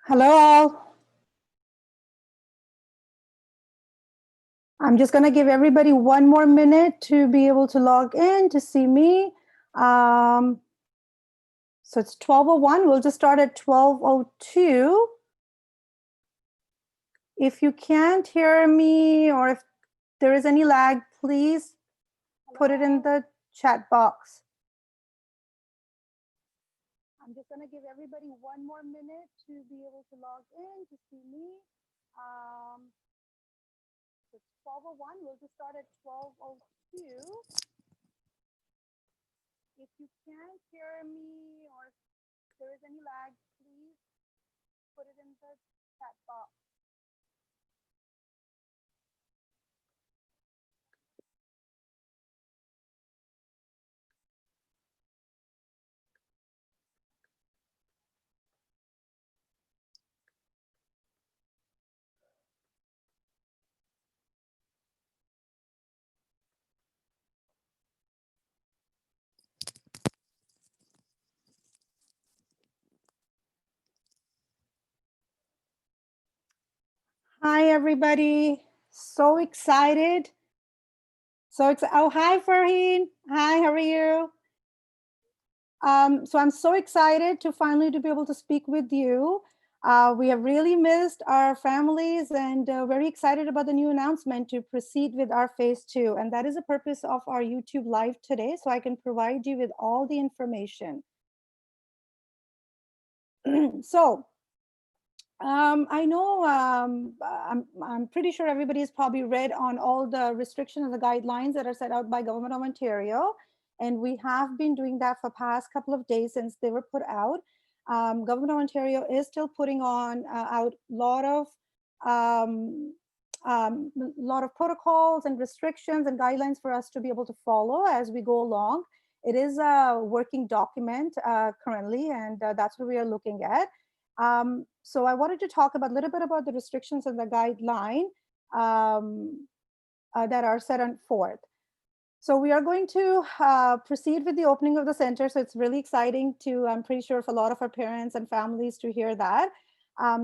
Hello all. I'm just going to give everybody one more minute to be able to log in to see me. So it's 12:01. We'll just start at 12:02. If you can't hear me or if there is any lag, please put it in the chat box. I'm just going to give everybody one more minute to be able to log in to see me. So it's 12:01. We'll just start at 12:02. If you can't hear me or if there is any lag, please put it in the chat box. Hi, everybody. So excited. Oh, hi, Farheen. Hi, how are you? So I'm so excited to finally to be able to speak with you. We have really missed our families and very excited about the new announcement to proceed with our phase 2. And that is the purpose of our YouTube live today, so I can provide you with all the information. So I know I'm pretty sure everybody's probably read on all the restrictions and the guidelines that are set out by Government of Ontario. And we have been doing that for past couple of days since they were put out. Government of Ontario is still putting on out a lot of protocols and restrictions and guidelines for us to be able to follow as we go along. It is a working document currently, and that's what we are looking at. So I wanted to talk about a little bit about the restrictions and the guideline that are set on forth. So we are going to proceed with the opening of the center. So it's really exciting to, I'm pretty sure, for a lot of our parents and families to hear that.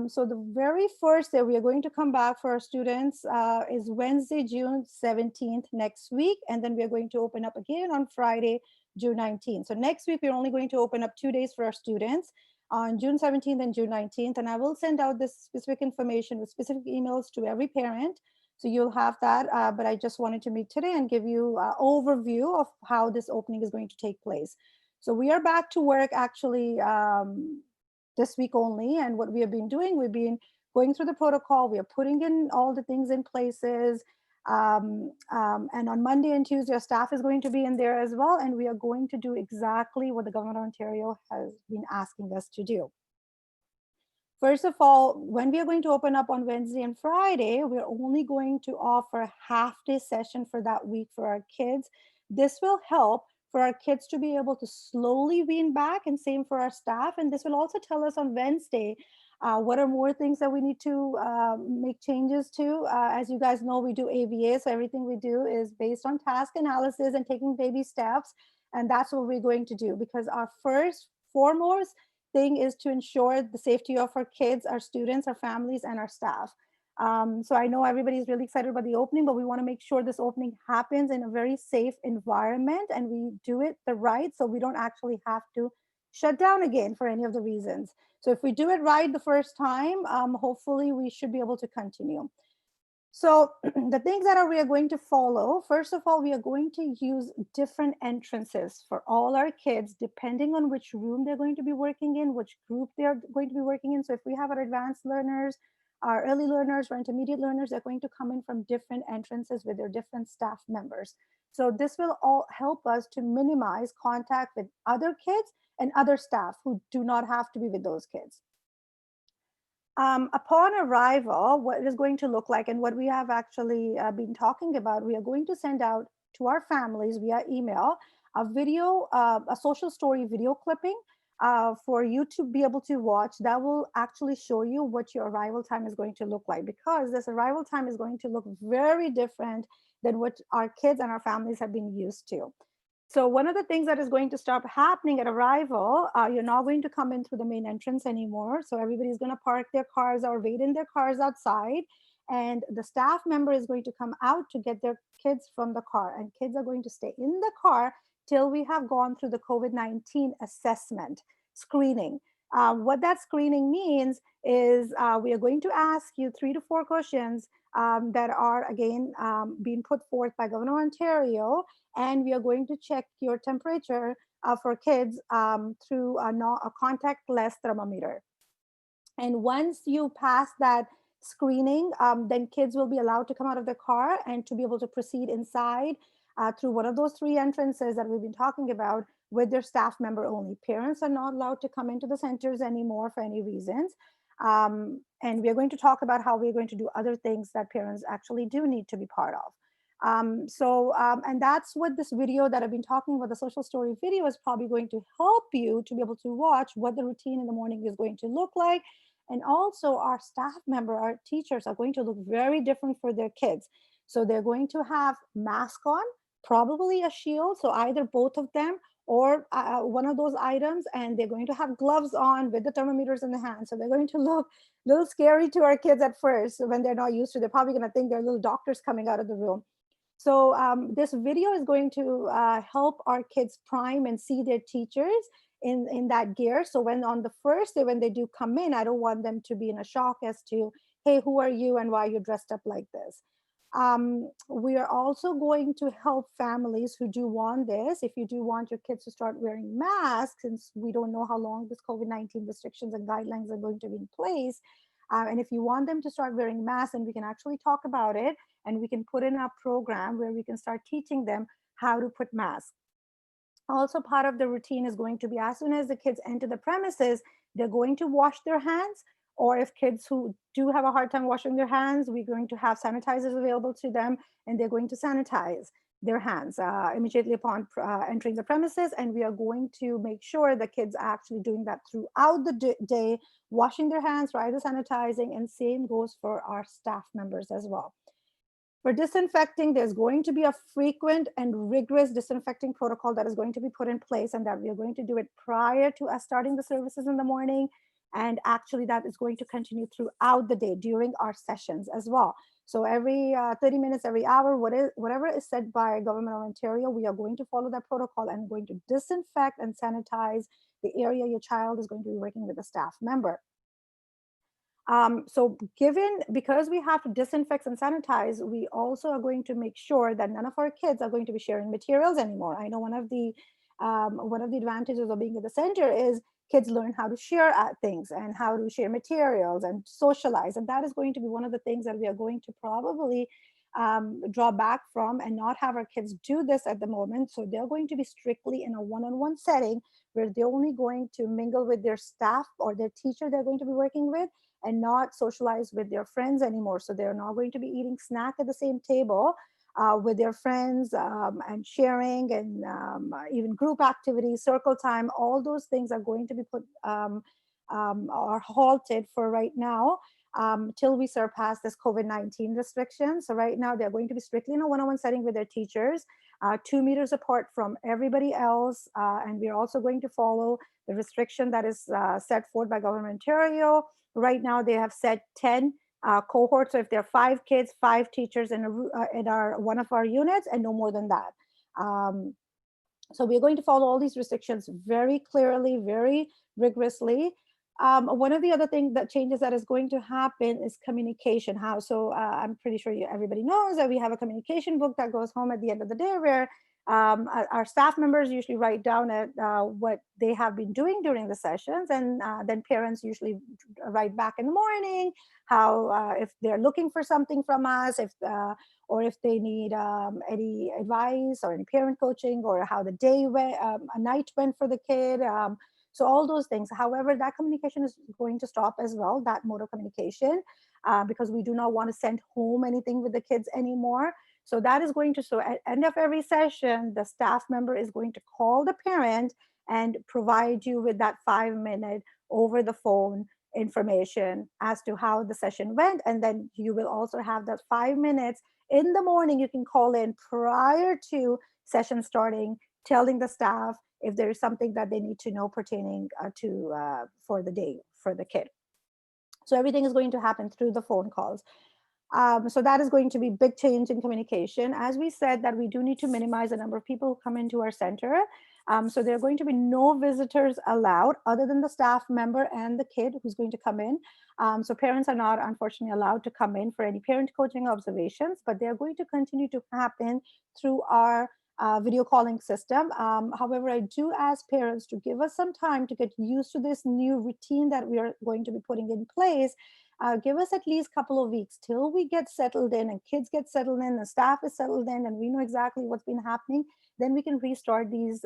So the very first day we are going to come back for our students is Wednesday, June 17th next week. And then we are going to open up again on Friday, June 19th. So next week, we're only going to open up 2 days for our students on June 17th and June 19th. And I will send out this specific information with specific emails to every parent. So you'll have that, but I just wanted to meet today and give you an overview of how this opening is going to take place. So we are back to work actually this week only. And what we have been doing, we've been going through the protocol. We are putting in all the things in places. And on Monday and Tuesday, our staff is going to be in there as well. And we are going to do exactly what the Government of Ontario has been asking us to do. First of all, when we are going to open up on Wednesday and Friday, we're only going to offer a half-day session for that week for our kids. This will help for our kids to be able to slowly wean back, and same for our staff. And this will also tell us on Wednesday what are more things that we need to make changes to. As you guys know, we do ABA, so everything we do is based on task analysis and taking baby steps. And that's what we're going to do, because our foremost thing is to ensure the safety of our kids, our students, our families, and our staff. So I know everybody's really excited about the opening, but we want to make sure this opening happens in a very safe environment and we do it the right, so we don't actually have to shut down again for any of the reasons. So if we do it right the first time, hopefully we should be able to continue. So the things that we are going to follow, first of all, we are going to use different entrances for all our kids, depending on which room they're going to be working in, which group they're going to be working in. So if we have our advanced learners, our early learners, our intermediate learners, they're going to come in from different entrances with their different staff members. So this will all help us to minimize contact with other kids and other staff who do not have to be with those kids. Upon arrival, what it is going to look like and what we have actually been talking about, we are going to send out to our families via email a video, a social story video clipping for you to be able to watch. That will actually show you what your arrival time is going to look like, because this arrival time is going to look very different than what our kids and our families have been used to. So one of the things that is going to start happening at arrival, you're not going to come in through the main entrance anymore. So everybody's going to park their cars or wait in their cars outside. And the staff member is going to come out to get their kids from the car. And kids are going to stay in the car till we have gone through the COVID-19 assessment screening. What that screening means is we are going to ask you 3 to 4 questions that are, again, being put forth by Governor Ontario, and we are going to check your temperature for kids through a contactless thermometer. And once you pass that screening, then kids will be allowed to come out of the car and to be able to proceed inside through one of those 3 entrances that we've been talking about with their staff member only. Parents are not allowed to come into the centers anymore for any reasons. And we are going to talk about how we're going to do other things that parents actually do need to be part of. And that's what this video that I've been talking about, the social story video, is probably going to help you to be able to watch what the routine in the morning is going to look like. And also our staff member, our teachers are going to look very different for their kids. So they're going to have mask on, probably a shield. So either both of them or one of those items. And they're going to have gloves on with the thermometers in the hand. So they're going to look a little scary to our kids at first when they're not used to. They're probably going to think they're little doctors coming out of the room. So this video is going to help our kids prime and see their teachers in that gear. So when on the first day, when they do come in, I don't want them to be in a shock as to, hey, who are you and why are you dressed up like this? We are also going to help families who do want this. If you do want your kids to start wearing masks, since we don't know how long this COVID-19 restrictions and guidelines are going to be in place, and if you want them to start wearing masks, and we can actually talk about it, and we can put in a program where we can start teaching them how to put masks. Also, part of the routine is going to be, as soon as the kids enter the premises, they're going to wash their hands. Or if kids who do have a hard time washing their hands, we're going to have sanitizers available to them, and they're going to sanitize their hands immediately upon entering the premises. And we are going to make sure the kids are actually doing that throughout the day, washing their hands, right, the sanitizing, and same goes for our staff members as well. For disinfecting, there's going to be a frequent and rigorous disinfecting protocol that is going to be put in place, and that we are going to do it prior to us starting the services in the morning. And actually, that is going to continue throughout the day during our sessions as well. So every 30 minutes, every hour, whatever is said by Government of Ontario, we are going to follow that protocol and going to disinfect and sanitize the area your child is going to be working with a staff member. So because we have to disinfect and sanitize, we also are going to make sure that none of our kids are going to be sharing materials anymore. I know one of the advantages of being at the center is kids learn how to share things and how to share materials and socialize. And that is going to be one of the things that we are going to probably draw back from and not have our kids do this at the moment. So they're going to be strictly in a one-on-one setting where they're only going to mingle with their staff or their teacher they're going to be working with, and not socialize with their friends anymore. So they're not going to be eating snack at the same table with their friends and sharing, and even group activities, circle time, all those things are going to be put or halted for right now till we surpass this COVID-19 restriction. So right now they're going to be strictly in a one-on-one setting with their teachers, 2 meters apart from everybody else. And we're also going to follow the restriction that is set forth by Government Ontario. Right now they have set 10 cohorts. So if there are 5 kids, 5 teachers in one of our units, and no more than that. So we're going to follow all these restrictions very clearly, very rigorously. One of the other things that changes that is going to happen is communication. How? So I'm pretty sure everybody knows that we have a communication book that goes home at the end of the day, where our staff members usually write down what they have been doing during the sessions, and then parents usually write back in the morning how if they're looking for something from us, or if they need any advice or any parent coaching, or how the day went, a night went for the kid. So all those things. However, that communication is going to stop as well, that mode of communication, because we do not want to send home anything with the kids anymore. So that is going to, so at end of every session, the staff member is going to call the parent and provide you with that 5-minute over the phone information as to how the session went. And then you will also have that 5 minutes in the morning. You can call in prior to session starting telling the staff if there is something that they need to know pertaining to for the day for the kid. So everything is going to happen through the phone calls. So that is going to be big change in communication. As we said, that we do need to minimize the number of people who come into our center. So there are going to be no visitors allowed other than the staff member and the kid who's going to come in. So parents are not, unfortunately, allowed to come in for any parent coaching observations, but they're going to continue to happen through our video calling system. However, I do ask parents to give us some time to get used to this new routine that we are going to be putting in place. Give us at least a couple of weeks till we get settled in and kids get settled in, the staff is settled in, and we know exactly what's been happening. Then we can restart these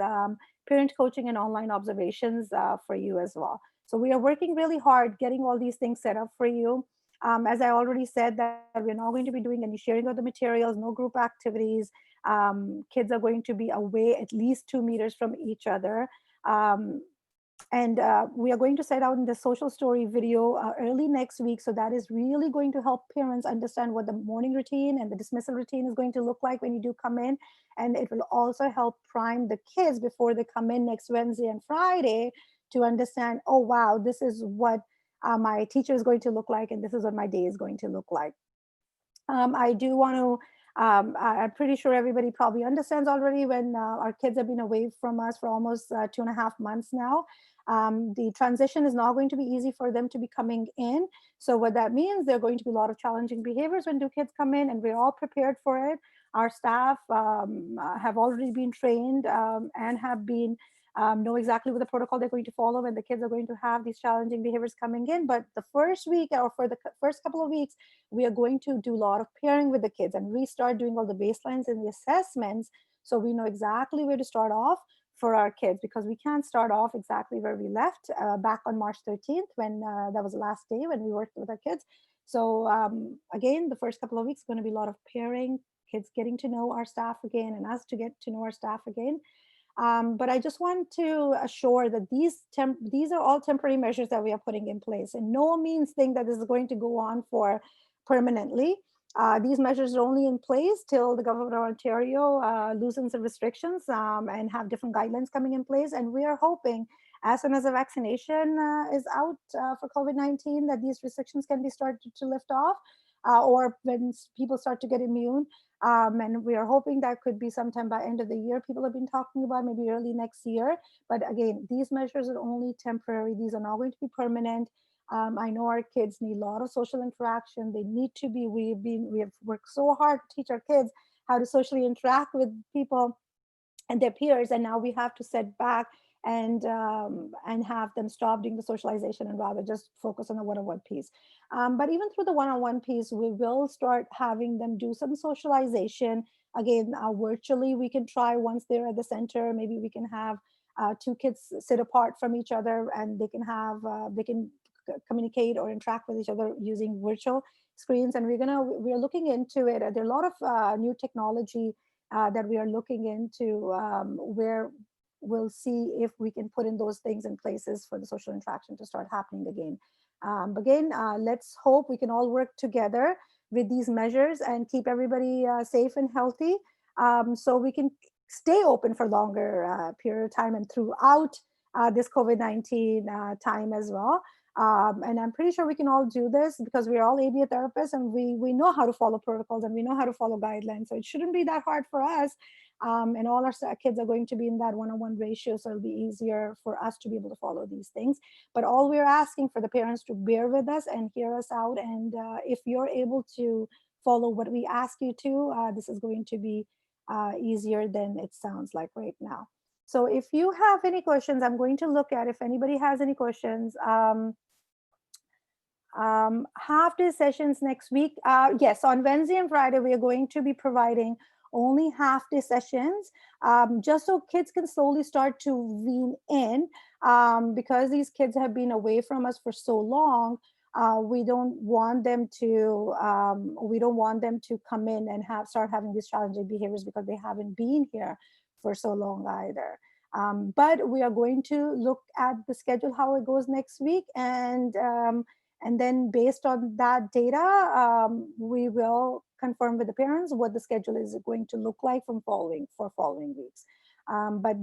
parent coaching and online observations for you as well. So we are working really hard getting all these things set up for you. As I already said, that we're not going to be doing any sharing of the materials, no group activities. Kids are going to be away at least 2 meters from each other. And we are going to set out in the social story video early next week. So that is really going to help parents understand what the morning routine and the dismissal routine is going to look like when you do come in. And it will also help prime the kids before they come in next Wednesday and Friday to understand, oh, wow, this is what my teacher is going to look like, and this is what my day is going to look like. I do want to I'm pretty sure everybody probably understands already when our kids have been away from us for almost 2.5 months now. The transition is not going to be easy for them to be coming in. So what that means, there are going to be a lot of challenging behaviors when new kids come in, and we're all prepared for it. Our staff have already been trained and have been know exactly what the protocol they're going to follow when the kids are going to have these challenging behaviors coming in. But the first week or for the first couple of weeks, we are going to do a lot of pairing with the kids and restart doing all the baselines and the assessments, so we know exactly where to start off for our kids, because we can't start off exactly where we left back on March 13th when that was the last day when we worked with our kids. So again, the first couple of weeks is going to be a lot of pairing, kids getting to know our staff again and us to get to know our staff again. But I just want to assure that these are all temporary measures that we are putting in place, and no means think that this is going to go on for permanently. These measures are only in place till the government of Ontario loosens the restrictions and have different guidelines coming in place. And we are hoping as soon as the vaccination is out for COVID-19 that these restrictions can be started to lift off, or when people start to get immune. And we are hoping that could be sometime by end of the year. People have been talking about maybe early next year. But again, these measures are only temporary. These are not going to be permanent. I know our kids need a lot of social interaction. They need to be, we have worked so hard to teach our kids how to socially interact with people and their peers, and now we have to set back and have them stop doing the socialization and rather just focus on the one-on-one piece. But even through the one-on-one piece, we will start having them do some socialization. Again, virtually, we can try once they're at the center. Maybe we can have two kids sit apart from each other, and they can have they can communicate or interact with each other using virtual screens. And we're looking into it. There are a lot of new technology that we are looking into, where we'll see if we can put in those things in places for the social interaction to start happening again. Again, let's hope we can all work together with these measures and keep everybody safe and healthy, so we can stay open for longer period of time and throughout this COVID-19 time as well. And I'm pretty sure we can all do this because we're all ABA therapists, and we know how to follow protocols and we know how to follow guidelines. So it shouldn't be that hard for us. And all our kids are going to be in that one-on-one ratio, so it'll be easier for us to be able to follow these things. But all we're asking for the parents to bear with us and hear us out. And if you're able to follow what we ask you to, this is going to be easier than it sounds like right now. So if you have any questions, I'm going to look at if anybody has any questions. Half day sessions next week. Yes, on Wednesday and Friday, we are going to be providing only half day sessions, just so kids can slowly start to wean in, because these kids have been away from us for so long. We don't want them to come in and start having these challenging behaviors because they haven't been here for so long either. But we are going to look at the schedule, how it goes next week, and then based on that data, we will confirm with the parents what the schedule is going to look like for following weeks. But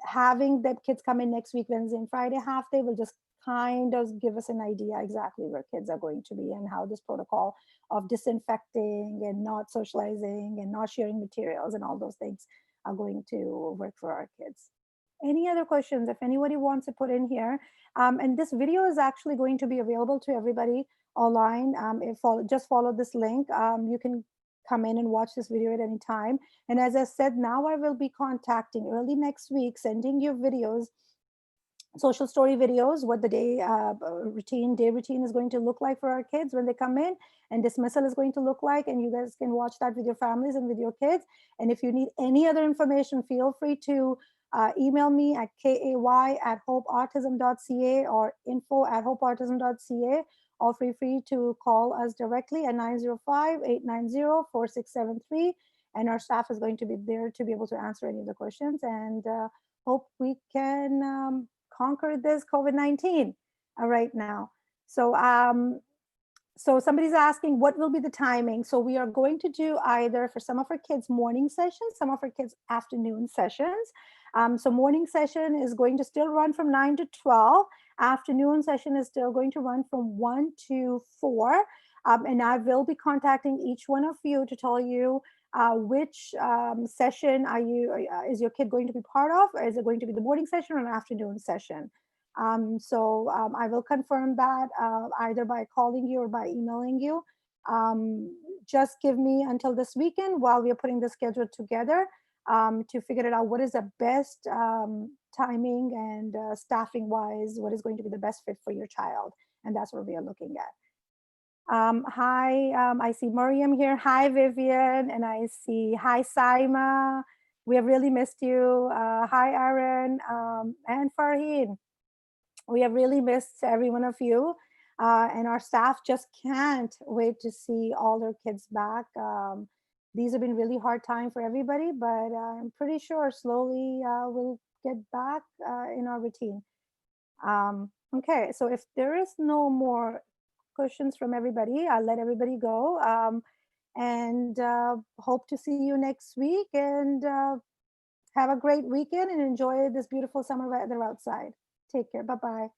having the kids come in next week, Wednesday and Friday, half day, will just kind of give us an idea exactly where kids are going to be and how this protocol of disinfecting and not socializing and not sharing materials and all those things are going to work for our kids. Any other questions? If anybody wants to put in here, and this video is actually going to be available to everybody online. Just follow this link. You can come in and watch this video at any time. And as I said, now I will be contacting early next week, sending you videos, social story videos, what the day routine is going to look like for our kids when they come in, and dismissal is going to look like, and you guys can watch that with your families and with your kids. And if you need any other information, feel free to email me at kay@hopeautism.ca or info@hopeautism.ca, or feel free to call us directly at 905-890-4673, and our staff is going to be there to be able to answer any of the questions, and hope we can conquer this COVID-19 right now. So, so somebody's asking what will be the timing. So we are going to do either for some of our kids morning sessions, some of our kids afternoon sessions. So morning session is going to still run from 9 to 12. Afternoon session is still going to run from 1 to 4. And I will be contacting each one of you to tell you which session is your kid going to be part of, or is it going to be the morning session or an afternoon session? I will confirm that either by calling you or by emailing you. Just give me until this weekend while we are putting the schedule together to figure it out. What is the best timing and staffing wise, what is going to be the best fit for your child? And that's what we are looking at. Hi, I see Miriam here. Hi, Vivian. And I see, hi, Saima. We have really missed you. Hi, Aaron and Farheen. We have really missed every one of you. And our staff just can't wait to see all their kids back. These have been really hard time for everybody, but I'm pretty sure slowly we'll get back in our routine. Okay, so if there is no more questions from everybody, I'll let everybody go. And hope to see you next week, and have a great weekend and enjoy this beautiful summer weather outside. Take care. Bye-bye.